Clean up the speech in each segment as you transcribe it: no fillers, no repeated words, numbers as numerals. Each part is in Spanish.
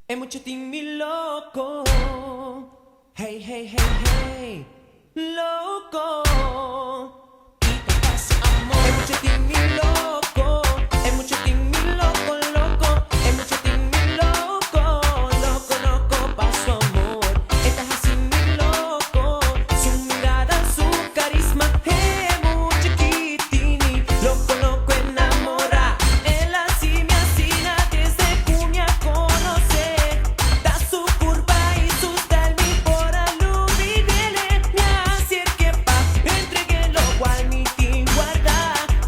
É muito time louco. Hey, hey, hey, hey. Louco. E te passa amor. É muito time louco. É muito time louco, louco. É muito time louco. Louco, louco, passo amor. Estás assim louco. Su mirada, su carisma. É muito chiquitini. Louco, louco, enamora. Ela assim me assina desde que me conoce. Da su curva y su style mi por alluvinele. Me acerqué pa, entregué lo cual mi team guarda.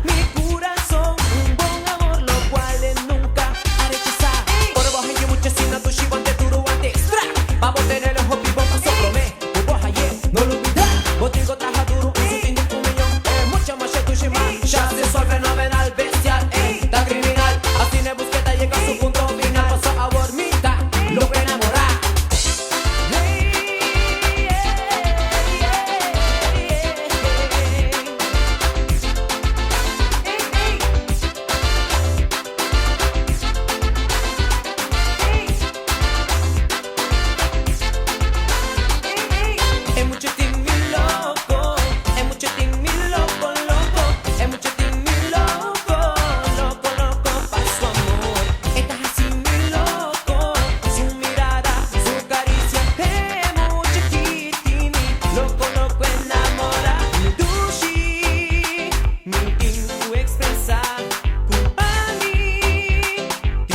Mi corazón, un buen amor, lo cual él nunca ha rechazado. Por vos hay mucha sina, tu chivo ante duro ante extra. Vamos a tener los hobby, vos paso promé. Vos ayer, no lo olvidás. Vos tengo traja duro, un sutil de un millón. Mucha más tu shima. Ya se sol fenomenal, bestial, tan criminal. Así ne busqueta llega a su punto final. Pasó a dormita, lo que enamorar. Es mucho timmy loco, es mucho timmy loco, loco, es mucho timmy loco, loco, loco, pa' su amor. Estás así muy loco, su mirada, su caricia, es mucho chiquitini, loco, loco, enamora. Mi dushi, mi pintu expresa, company,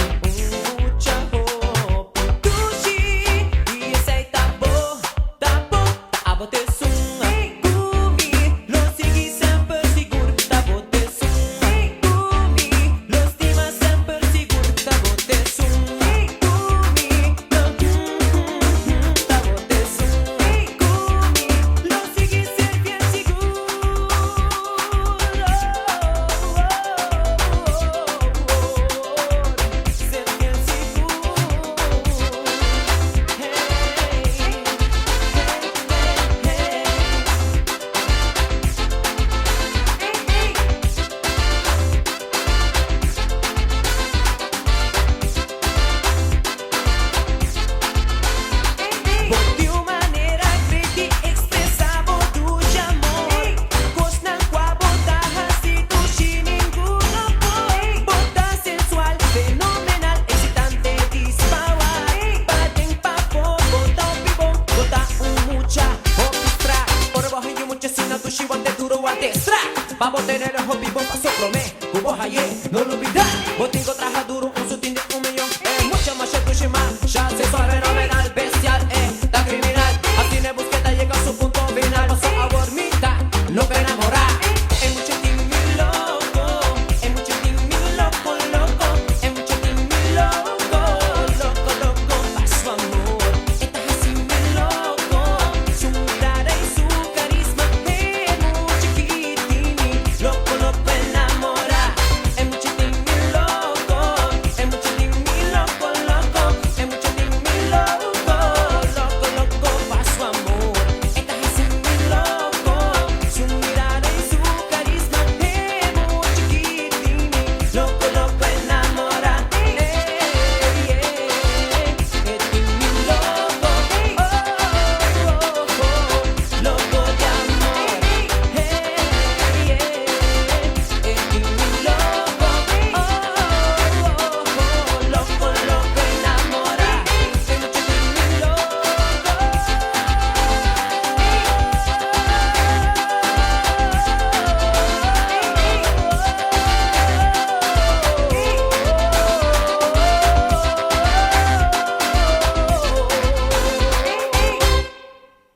tem mucha hope. Dushi, e esse aí tá bom, tá bom, te suma. Kumi, lo segui sempre seguro, tá bom, te suma. Kumi, lo stima sempre seguro, tá bom, te suma. Kumi, lo tá bom, te suma. Kumi, lo segui sempre seguro. Sempre Por tua maneira credi expressavo do amor. Cosna qua bota hasi tushi ninguno poi. Bota sensual, fenomenal, excitante, dispower. Paten papo, bota un pibón, bota un mucha orquestra. Por vos hay mucha sina tushi ante duro ante extra. Vamos a tener el hobby, vos paso promé. Vos ayer, no lo olvidás.